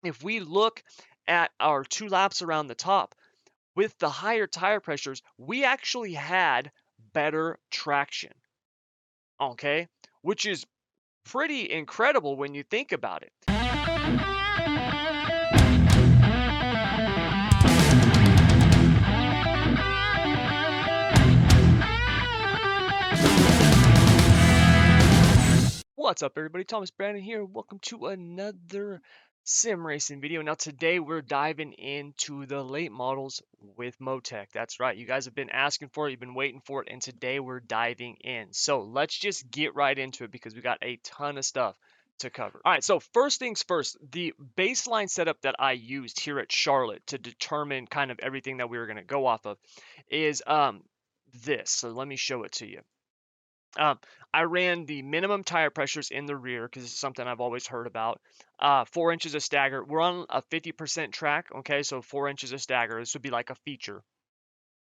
If we look at our 2 laps around the top, with the higher tire pressures, we actually had better traction, okay? Which is pretty incredible when you think about it. What's up, everybody? Thomas Brandon here. Welcome to another sim racing video. Now, today we're diving into the late models with MOTEC. That's right. You guys have been asking for it. You've been waiting for it. And today we're diving in. So let's just get right into it because we got a ton of stuff to cover. All right. So first things first, the baseline setup that I used here at Charlotte to determine kind of everything that we were going to go off of is this. So let me show it to you. Um, I ran the minimum tire pressures in the rear because it's something I've always heard about. 4 inches of stagger. We're on a 50% track, okay? So 4 inches of stagger. This would be like a feature.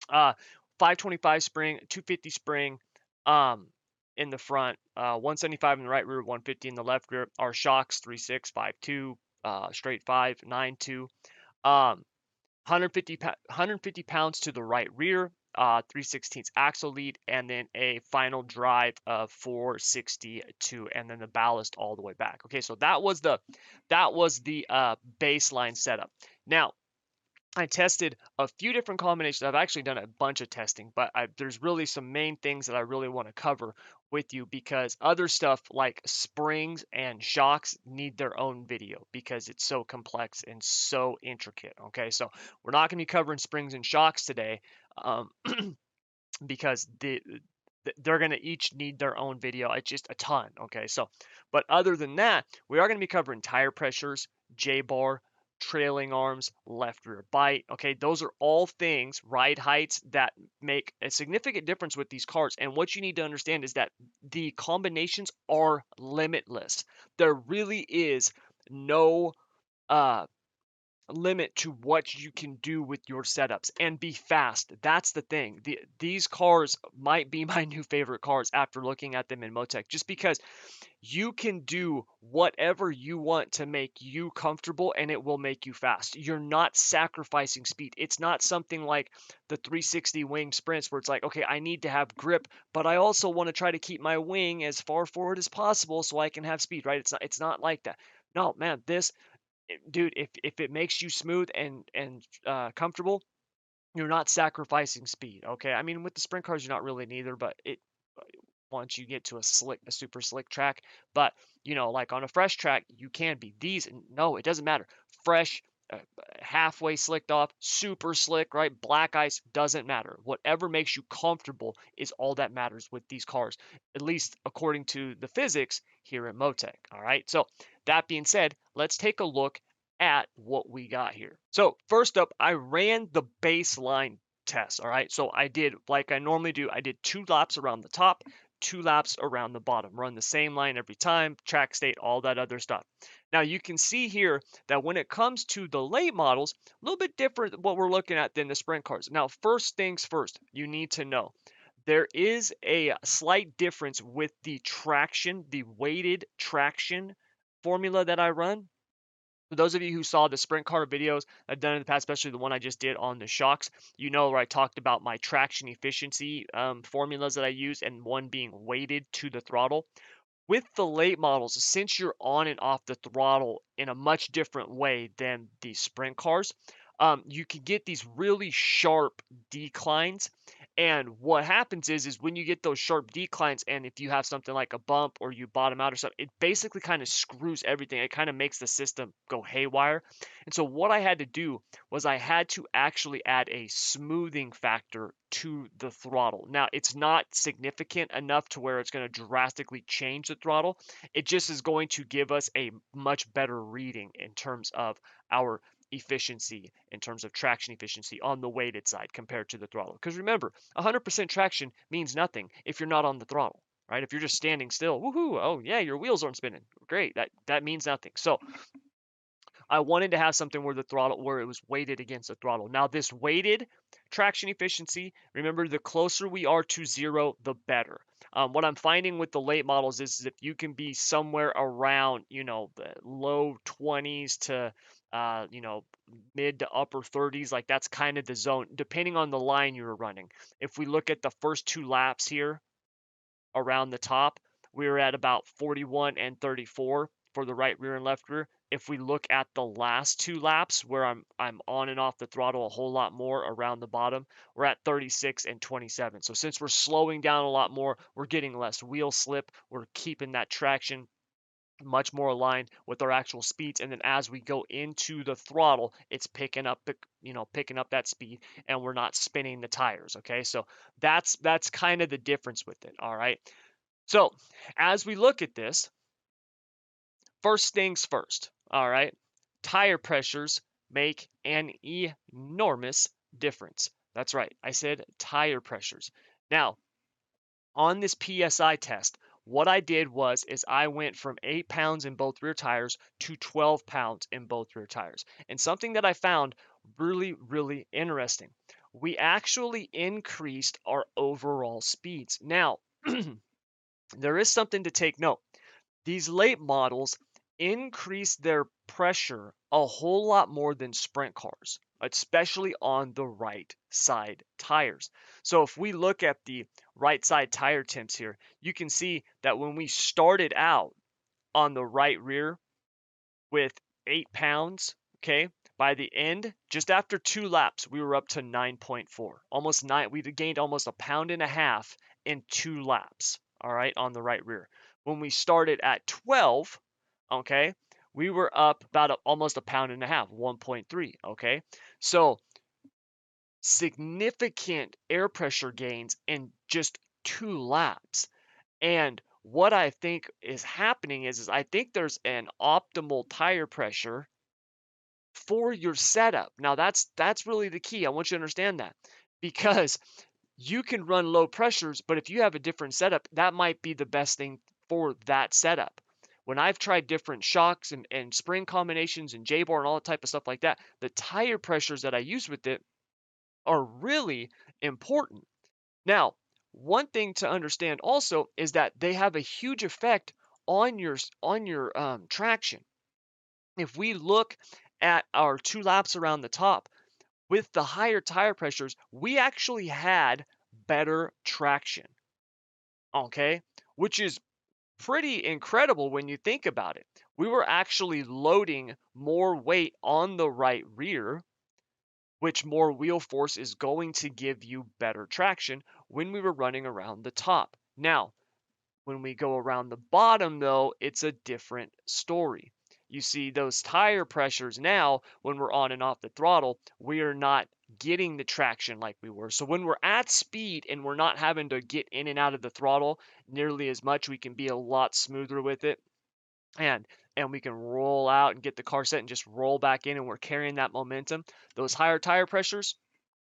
525 spring, 250 spring um, in the front, 175 in the right rear, 150 in the left rear. Our shocks, 3.6, 5.2, straight 5, 9.2. 150 pounds to the right rear, 3/16 axle lead, and then a final drive of 462, and then the ballast all the way back. Okay, so that was the baseline setup. Now, I tested a few different combinations. I've actually done a bunch of testing, but there's really some main things that I really want to cover with you because other stuff like springs and shocks need their own video because it's so complex and so intricate. Okay, so we're not going to be covering springs and shocks today um, because they're going to each need their own video. It's just a ton. Okay, so but other than that, we are going to be covering tire pressures, J-bar, trailing arms, left rear bite. Okay, those are all things, ride heights, that make a significant difference with these cars. And what you need to understand is that the combinations are limitless. There really is no uh limit to what you can do with your setups and be fast. That's the thing. These cars might be my new favorite cars after looking at them in MOTEC, just because you can do whatever you want to make you comfortable and it will make you fast. You're not sacrificing speed. It's not something like the 360 wing sprints where it's like, okay, I need to have grip, but I also want to try to keep my wing as far forward as possible so I can have speed, right? It's not like that. No, man, this dude, if it makes you smooth and comfortable, you're not sacrificing speed. Okay, I mean with the sprint cars, you're not really neither, but it once you get to a super slick track, but like on a fresh track, you can be these. No, it doesn't matter. Fresh, halfway slicked off, super slick, right? Black ice doesn't matter. Whatever makes you comfortable is all that matters with these cars, at least according to the physics here at MOTEC. All right. So that being said, let's take a look at what we got here. So first up, I ran the baseline test. All right. So I did, like I normally do, I did 2 laps around the top, 2 laps around the bottom. Run the same line every time, track state, all that other stuff. Now you can see here that when it comes to the late models, a little bit different what we're looking at than the sprint cars. Now, first things first, you need to know there is a slight difference with the traction, the weighted traction formula that I run. For those of you who saw the sprint car videos I've done in the past, especially the one I just did on the shocks, where I talked about my traction efficiency formulas that I use, and one being weighted to the throttle. With the late models, since you're on and off the throttle in a much different way than the sprint cars, you can get these really sharp declines. And what happens is when you get those sharp declines, and if you have something like a bump or you bottom out or something, it basically kind of screws everything. It kind of makes the system go haywire. And so what I had to do was I had to actually add a smoothing factor to the throttle. Now, it's not significant enough to where it's going to drastically change the throttle. It just is going to give us a much better reading in terms of our efficiency, in terms of traction efficiency on the weighted side compared to the throttle. Because remember, 100% traction means nothing if you're not on the throttle, right? If you're just standing still, woohoo, oh yeah, your wheels aren't spinning. Great, that means nothing. So I wanted to have something where it was weighted against the throttle. Now this weighted traction efficiency, remember, the closer we are to zero, the better. What I'm finding with the late models is if you can be somewhere around, the low 20s to, mid to upper 30s, like that's kind of the zone, depending on the line you're running. If we look at the first 2 laps here around the top, we were at about 41 and 34 for the right rear and left rear. If we look at the last 2 laps where I'm on and off the throttle a whole lot more around the bottom, we're at 36 and 27. So since we're slowing down a lot more, we're getting less wheel slip, we're keeping that traction much more aligned with our actual speeds. And then as we go into the throttle, it's picking up picking up that speed, and we're not spinning the tires. Okay, so that's kind of the difference with it. All right, so as we look at this, first things first. All right, tire pressures make an enormous difference. That's right, I said tire pressures. Now, on this PSI test, what I did is I went from 8 pounds in both rear tires to 12 pounds in both rear tires. And something that I found really, really interesting, we actually increased our overall speeds. Now, there is something to take note. These late models increase their pressure a whole lot more than sprint cars, especially on the right side tires. So if we look at the right side tire temps here, you can see that when we started out on the right rear with 8 pounds, okay, by the end, just after 2 laps, we were up to 9.4. Almost 9, we'd gained almost a pound and a half in 2 laps, all right, on the right rear. When we started at 12, okay, we were up about almost a pound and a half, 1.3, okay? So significant air pressure gains in just 2 laps. And what I think is happening is I think there's an optimal tire pressure for your setup. Now that's really the key. I want you to understand that, because you can run low pressures, but if you have a different setup, that might be the best thing for that setup. When I've tried different shocks and spring combinations and J-bar and all that type of stuff like that, the tire pressures that I use with it are really important. Now, one thing to understand also is that they have a huge effect on your traction. If we look at our 2 laps around the top, with the higher tire pressures, we actually had better traction. Okay, which is pretty incredible when you think about it. We were actually loading more weight on the right rear, which more wheel force is going to give you better traction when we were running around the top. Now, when we go around the bottom, though, it's a different story. You see those tire pressures now, when we're on and off the throttle, we are not getting the traction like we were. So when we're at speed and we're not having to get in and out of the throttle nearly as much, we can be a lot smoother with it. And we can roll out and get the car set and just roll back in, and we're carrying that momentum. Those higher tire pressures,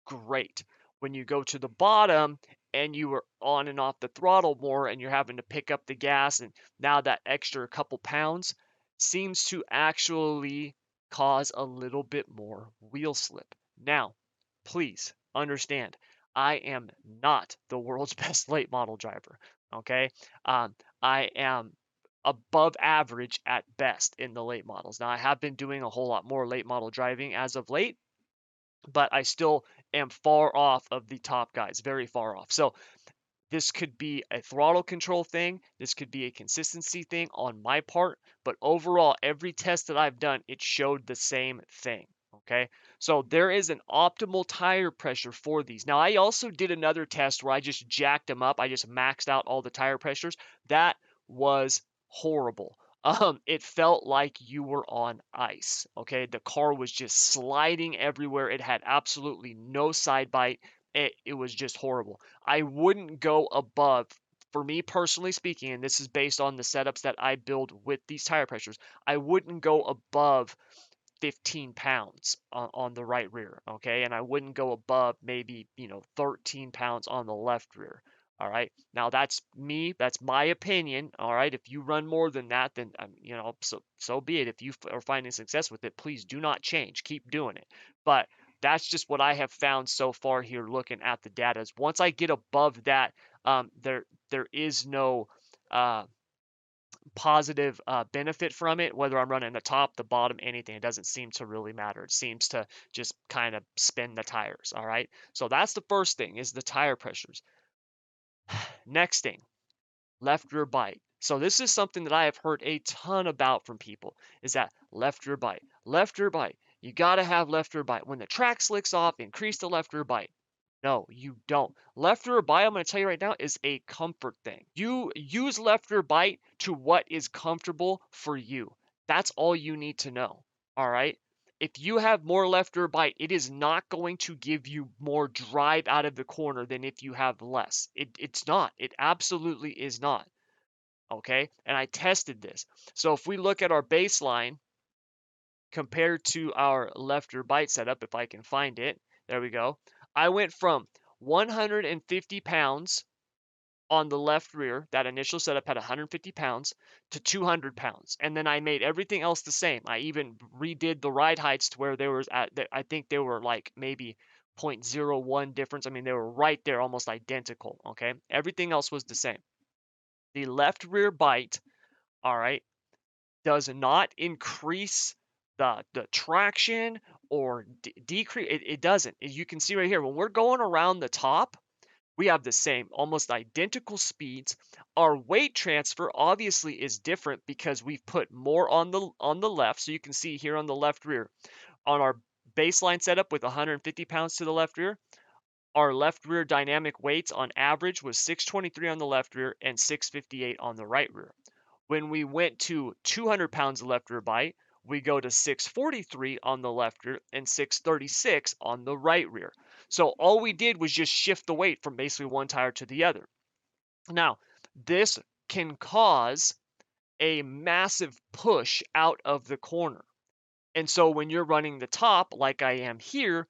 great. When you go to the bottom and you are on and off the throttle more and you're having to pick up the gas, and now that extra couple pounds seems to actually cause a little bit more wheel slip. Now, please understand, I am not the world's best late model driver. Okay. I am above average at best in the late models. Now, I have been doing a whole lot more late model driving as of late, but I still am far off of the top guys, very far off. So this could be a throttle control thing. This could be a consistency thing on my part. But overall, every test that I've done, it showed the same thing. Okay. So there is an optimal tire pressure for these. Now, I also did another test where I just jacked them up. I just maxed out all the tire pressures. That was horrible. It felt like you were on ice. Okay. The car was just sliding everywhere. It had absolutely no side bite. It was just horrible. I wouldn't go above, for me personally speaking, and this is based on the setups that I build with these tire pressures, I wouldn't go above 15 pounds on the right rear, okay? And I wouldn't go above maybe, 13 pounds on the left rear. All right. Now that's me. That's my opinion. All right. If you run more than that, then so be it. If you are finding success with it, please do not change. Keep doing it. But that's just what I have found so far here looking at the data. Is once I get above that, there is no positive benefit from it, whether I'm running the top, the bottom, anything. It doesn't seem to really matter. It seems to just kind of spin the tires. All right. So that's the first thing is the tire pressures. Next thing, left rear bite. So this is something that I have heard a ton about from people is that left rear bite, left rear bite. You got to have left rear bite. When the track slicks off, increase the left rear bite. No, you don't. Left rear bite, I'm going to tell you right now, is a comfort thing. You use left rear bite to what is comfortable for you. That's all you need to know. All right. If you have more left rear bite, it is not going to give you more drive out of the corner than if you have less. It's not. It absolutely is not. Okay. And I tested this. So if we look at our baseline compared to our left rear bite setup, if I can find it, there we go. I went from 150 pounds on the left rear. That initial setup had 150 pounds to 200 pounds. And then I made everything else the same. I even redid the ride heights to where there was I think they were like maybe 0.01 difference. I mean, they were right there, almost identical. Okay. Everything else was the same. The left rear bite, all right, does not increase the traction or decrease. It doesn't. You can see right here when we're going around the top, we have the same, almost identical speeds. Our weight transfer obviously is different because we've put more on the left. So you can see here on the left rear, on our baseline setup with 150 pounds to the left rear, our left rear dynamic weights on average was 623 on the left rear and 658 on the right rear. When we went to 200 pounds of left rear bite, we go to 643 on the left rear and 636 on the right rear. So all we did was just shift the weight from basically one tire to the other. Now, this can cause a massive push out of the corner. And so when you're running the top, like I am here,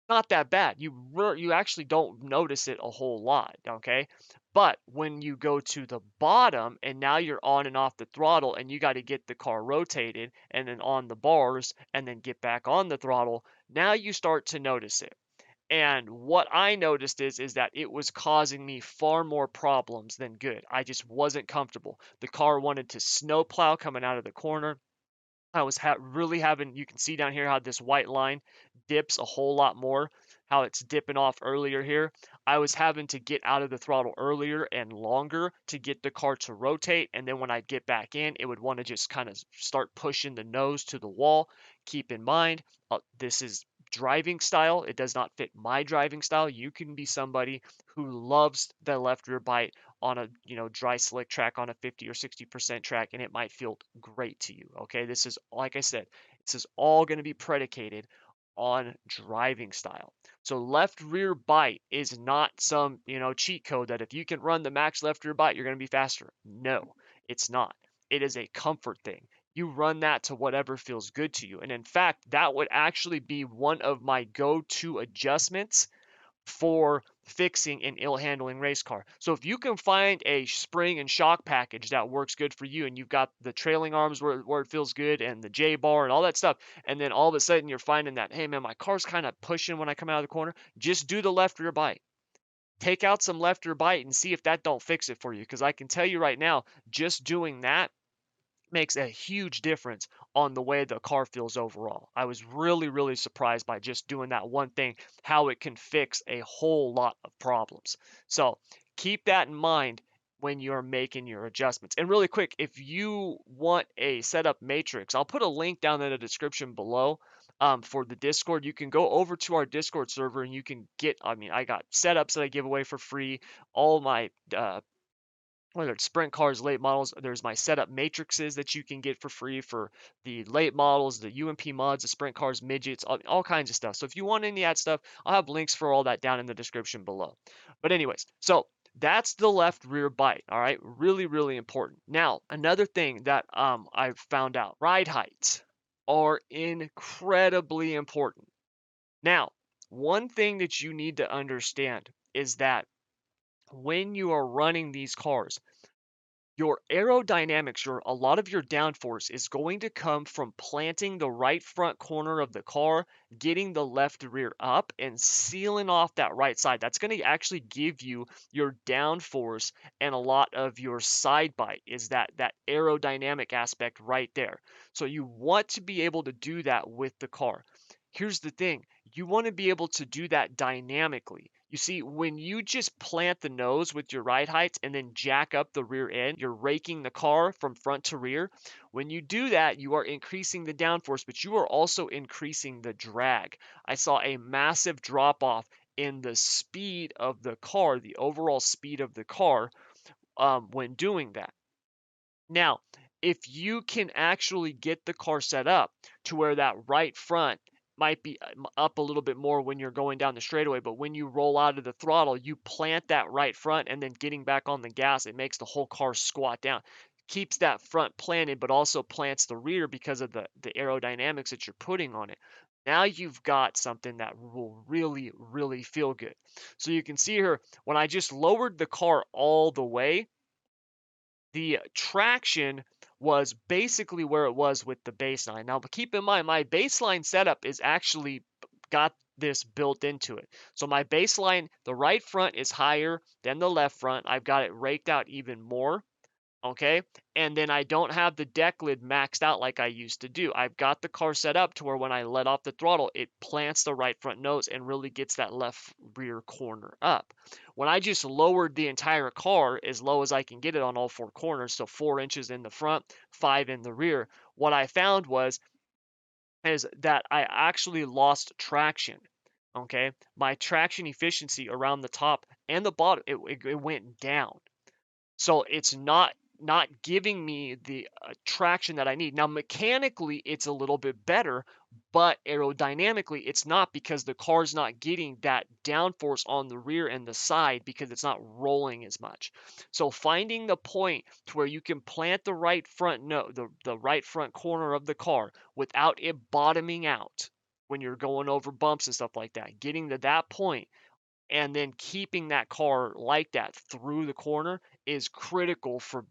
not that bad. You actually don't notice it a whole lot, okay? But when you go to the bottom and now you're on and off the throttle and you got to get the car rotated and then on the bars and then get back on the throttle, now you start to notice it. And what I noticed is that it was causing me far more problems than good. I just wasn't comfortable. The car wanted to snowplow coming out of the corner. I was really having, you can see down here how this white line dips a whole lot more, how it's dipping off earlier here. I was having to get out of the throttle earlier and longer to get the car to rotate. And then when I get back in, it would want to just kind of start pushing the nose to the wall. Keep in mind, this is driving style. It does not fit my driving style. You can be somebody who loves the left rear bite on a dry slick track on a 50 or 60% track, and it might feel great to you. Okay, this is, like I said, this is all going to be predicated on driving style. So left rear bite is not some cheat code that if you can run the max left rear bite you're going to be faster. No, it's not. It is a comfort thing. You run that to whatever feels good to you. And in fact, that would actually be one of my go-to adjustments for fixing an ill handling race car. So if you can find a spring and shock package that works good for you and you've got the trailing arms where it feels good and the J bar and all that stuff, and then all of a sudden you're finding that, hey man, my car's kind of pushing when I come out of the corner, just do the left rear bite. Take out some left rear bite and see if that don't fix it for you. Because I can tell you right now, just doing that makes a huge difference on the way the car feels overall. I was really, really surprised by just doing that one thing, how it can fix a whole lot of problems. So keep that in mind when you're making your adjustments. And really quick, if you want a setup matrix, I'll put a link down in the description below for the Discord. You can go over to our Discord server and you can get, I got setups that I give away for free, all my whether it's sprint cars, late models, there's my setup matrices that you can get for free for the late models, the UMP mods, the sprint cars, midgets, all kinds of stuff. So if you want any of that stuff, I'll have links for all that down in the description below. But anyways, so that's the left rear bite. All right, really, really important. Now, another thing that I've found out, ride heights are incredibly important. Now, one thing that you need to understand is that when you are running these cars, Your aerodynamics, a lot of your downforce is going to come from planting the right front corner of the car, getting the left rear up, and sealing off that right side. That's going to actually give you your downforce and a lot of your side bite is that aerodynamic aspect right there. So you want to be able to do that with the car. Here's the thing, you want to be able to do that dynamically. You see, when you just plant the nose with your ride heights and then jack up the rear end, you're raking the car from front to rear. When you do that, you are increasing the downforce, but you are also increasing the drag. I saw a massive drop off in the speed of the car, the overall speed of the car, when doing that. Now, if you can actually get the car set up to where that right front might be up a little bit more when you're going down the straightaway, but when you roll out of the throttle, you plant that right front and then getting back on the gas, it makes the whole car squat down. Keeps that front planted, but also plants the rear because of the aerodynamics that you're putting on it. Now you've got something that will really, really feel good. So you can see here, when I just lowered the car all the way, the traction was basically where it was with the baseline. Now, but keep in mind, my baseline setup is actually got this built into it. So my baseline, the right front is higher than the left front. I've got it raked out even more. Okay, and then I don't have the deck lid maxed out like I used to do. I've got the car set up to where when I let off the throttle, it plants the right front nose and really gets that left rear corner up. When I just lowered the entire car as low as I can get it on all four corners, so 4 inches in the front, 5 in the rear, what I found is that I actually lost traction. Okay, my traction efficiency around the top and the bottom, it went down. So it's not giving me the traction that I need. Now, mechanically, it's a little bit better, but aerodynamically, it's not because the car's not getting that downforce on the rear and the side because it's not rolling as much. So finding the point to where you can plant the right front no the right front corner of the car without it bottoming out when you're going over bumps and stuff like that, getting to that point and then keeping that car like that through the corner is critical for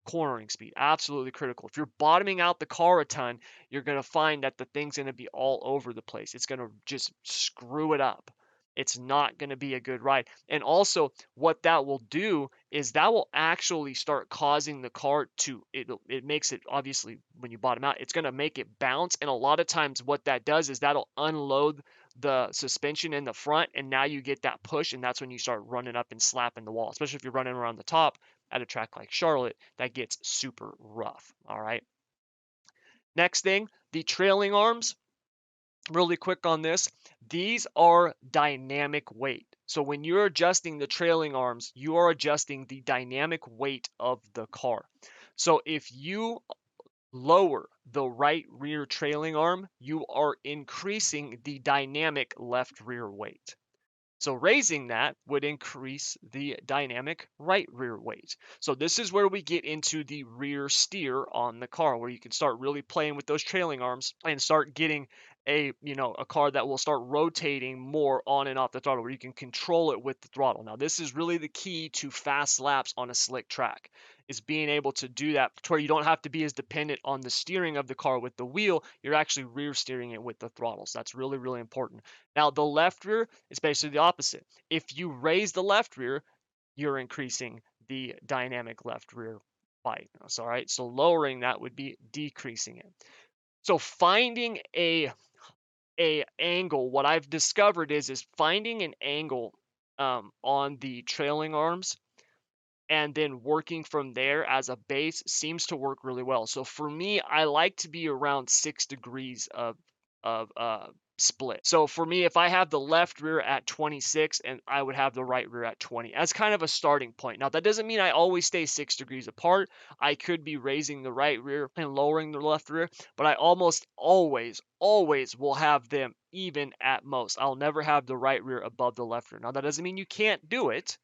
cornering speed. Absolutely critical. If you're bottoming out the car a ton, you're going to find that the thing's going to be all over the place. It's going to just screw it up. It's not going to be a good ride. And also, what that will do is that will actually start causing the car to, it makes it, obviously, when you bottom out, it's going to make it bounce. And a lot of times, what that does is that'll unload the suspension in the front, and now you get that push, and that's when you start running up and slapping the wall, especially if you're running around the top at a track like Charlotte that gets super rough. All right. Next thing, the trailing arms. Really quick on this. These are dynamic weight. So when you're adjusting the trailing arms, you are adjusting the dynamic weight of the car. So if you lower the right rear trailing arm, you are increasing the dynamic left rear weight. So raising that would increase the dynamic right rear weight. So this is where we get into the rear steer on the car, where you can start really playing with those trailing arms and start getting a car that will start rotating more on and off the throttle, where you can control it with the throttle. Now this is really the key to fast laps on a slick track, is being able to do that to where you don't have to be as dependent on the steering of the car with the wheel. You're actually rear steering it with the throttle. So that's really, really important. Now, the left rear is basically the opposite. If you raise the left rear, you're increasing the dynamic left rear bite. All right. So lowering that would be decreasing it. So finding a angle, what I've discovered is finding an angle on the trailing arms and then working from there as a base seems to work really well. So for me, I like to be around 6 degrees of split. So for me, if I have the left rear at 26 and I would have the right rear at 20 as kind of a starting point. Now that doesn't mean I always stay 6 degrees apart. I could be raising the right rear and lowering the left rear, but I almost always will have them even at most. I'll never have the right rear above the left rear. Now that doesn't mean you can't do it.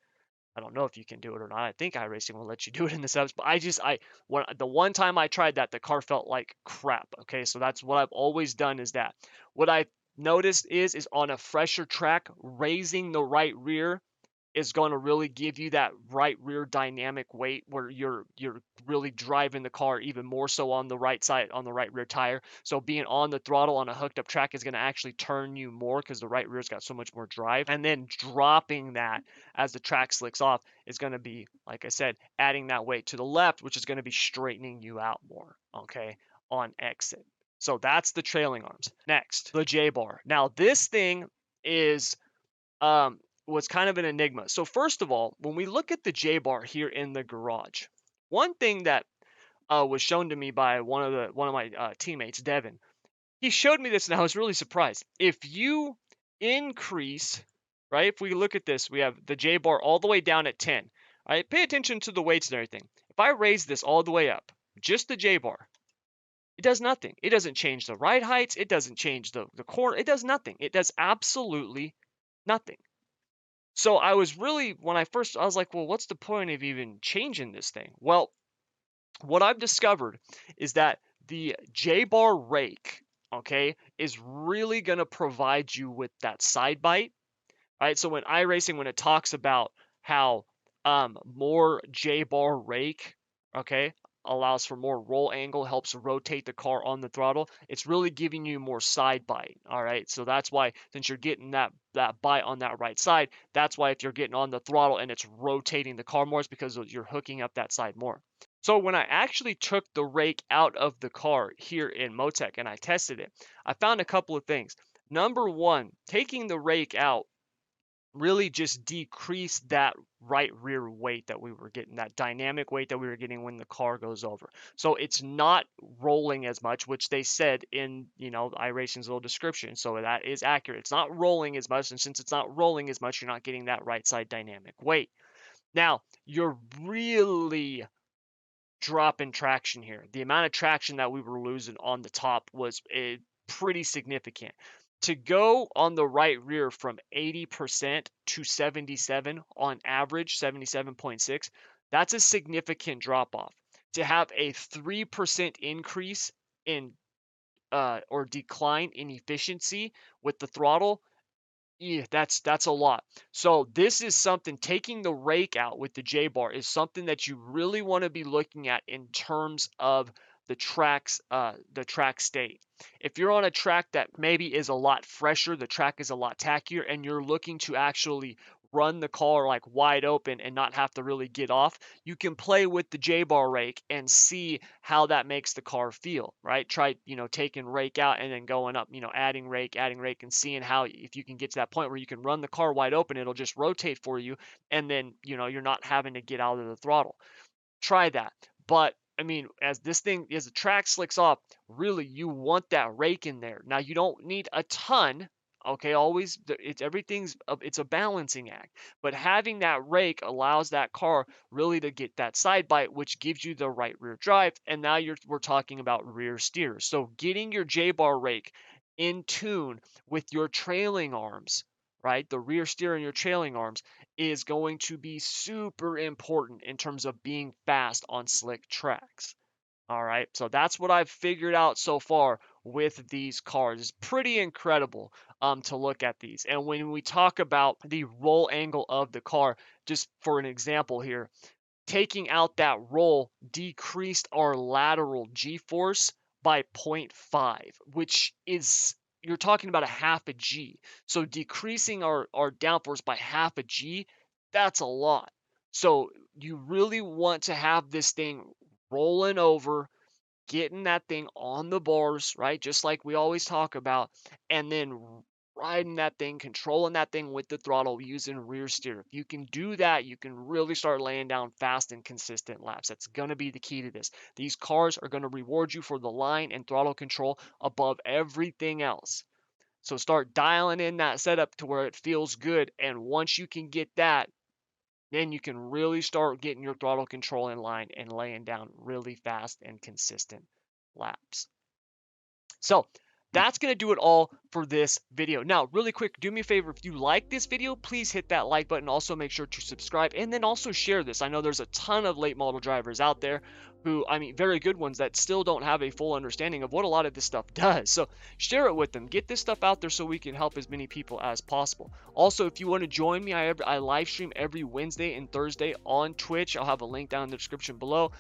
I don't know if you can do it or not. I think iRacing will let you do it in the setups, but the one time I tried that, the car felt like crap. Okay, so that's what I've always done is that. What I've noticed is on a fresher track, raising the right rear is going to really give you that right rear dynamic weight where you're really driving the car even more so on the right side, on the right rear tire. So being on the throttle on a hooked up track is going to actually turn you more because the right rear's got so much more drive. And then dropping that as the track slicks off is going to be, like I said, adding that weight to the left, which is going to be straightening you out more, okay, on exit. So that's the trailing arms. Next, the J bar. Now this thing is was kind of an enigma. So first of all, when we look at the J bar here in the garage, one thing that was shown to me by one of my teammates, Devin, he showed me this and I was really surprised. If you increase, right? If we look at this, we have the J bar all the way down at 10. Right? Pay attention to the weights and everything. If I raise this all the way up, just the J bar, it does nothing. It doesn't change the ride heights. It doesn't change the corner. It does nothing. It does absolutely nothing. So I was really, when I was like, well, what's the point of even changing this thing? Well, what I've discovered is that the J-bar rake, okay, is really going to provide you with that side bite, right? So when iRacing, when it talks about how more J-bar rake, okay, allows for more roll angle, helps rotate the car on the throttle, it's really giving you more side bite, all right? So that's why, since you're getting that bite on that right side, that's why if you're getting on the throttle and it's rotating the car more, it's because you're hooking up that side more. So when I actually took the rake out of the car here in MOTEC and I tested it, I found a couple of things. Number one, taking the rake out really just decreased that right rear weight that we were getting, that dynamic weight that we were getting when the car goes over. So it's not rolling as much, which they said in, iRacing's little description. So that is accurate. It's not rolling as much. And since it's not rolling as much, you're not getting that right side dynamic weight. Now, you're really dropping traction here. The amount of traction that we were losing on the top was pretty significant. To go on the right rear from 80% to 77 on average, 77.6, that's a significant drop off. To have a 3% increase in or decline in efficiency with the throttle, yeah, that's a lot. So this is something, taking the rake out with the J bar is something that you really want to be looking at in terms of the track state. If you're on a track that maybe is a lot fresher, the track is a lot tackier, and you're looking to actually run the car like wide open and not have to really get off, you can play with the J-bar rake and see how that makes the car feel, right? Try, taking rake out and then going up, adding rake, and seeing how, if you can get to that point where you can run the car wide open, it'll just rotate for you. And then, you're not having to get out of the throttle. Try that. But I mean, as the track slicks off, really you want that rake in there. Now you don't need a ton. Okay, always it's a balancing act. But having that rake allows that car really to get that side bite, which gives you the right rear drive. And now we're talking about rear steer. So getting your J-bar rake in tune with your trailing arms, right? The rear steer and your trailing arms is going to be super important in terms of being fast on slick tracks. All right, so that's what I've figured out so far with these cars. It's pretty incredible to look at these. And when we talk about the roll angle of the car, just for an example here, taking out that roll decreased our lateral G-force by 0.5, which is, you're talking about a half a G. So decreasing our downforce by half a G, that's a lot. So you really want to have this thing rolling over, getting that thing on the bars, right? Just like we always talk about, and then riding that thing, controlling that thing with the throttle using rear steer. If you can do that, you can really start laying down fast and consistent laps. That's going to be the key to this. These cars are going to reward you for the line and throttle control above everything else. So start dialing in that setup to where it feels good. And once you can get that, then you can really start getting your throttle control in line and laying down really fast and consistent laps. So that's going to do it all for this video. Now, really quick, do me a favor. If you like this video, please hit that like button. Also, make sure to subscribe and then also share this. I know there's a ton of late model drivers out there who, I mean, very good ones that still don't have a full understanding of what a lot of this stuff does. So share it with them. Get this stuff out there so we can help as many people as possible. Also, if you want to join me, I live stream every Wednesday and Thursday on Twitch. I'll have a link down in the description below.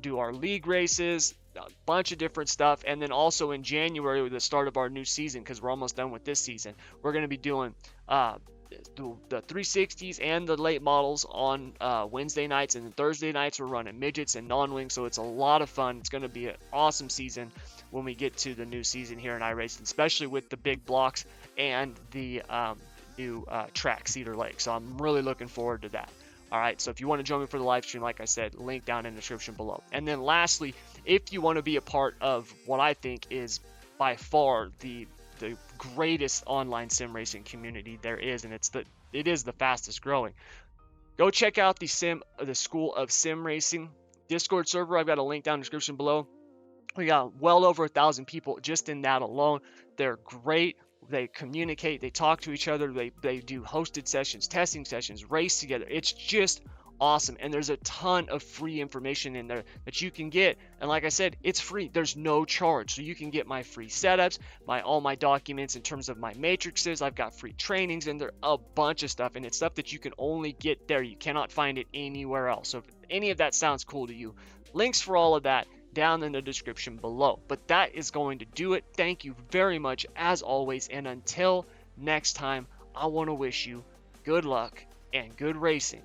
Do our league races, a bunch of different stuff, and then also in January with the start of our new season, because we're almost done with this season, we're going to be doing the 360s and the late models on Wednesday nights, and then Thursday nights we're running midgets and non-wing, so it's a lot of fun. It's going to be an awesome season when we get to the new season here in iRacing, especially with the big blocks and the new track, Cedar Lake. So I'm really looking forward to that. All right, so if you want to join me for the live stream, like I said, link down in the description below. And then lastly, if you want to be a part of what I think is by far the greatest online sim racing community there is, and it is the fastest growing, go check out the School of Sim Racing Discord server. I've got a link down in the description below. We got well over 1,000 people just in that alone. They're great. They communicate, they talk to each other, they do hosted sessions, testing sessions, race together. It's just awesome. And there's a ton of free information in there that you can get. And like I said, it's free. There's no charge. So you can get my free setups, all my documents in terms of my matrices. I've got free trainings, and there's a bunch of stuff. And it's stuff that you can only get there. You cannot find it anywhere else. So if any of that sounds cool to you, links for all of that down in the description below. But that is going to do it. Thank you very much as always, and until next time, I want to wish you good luck and good racing.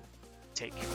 Take care.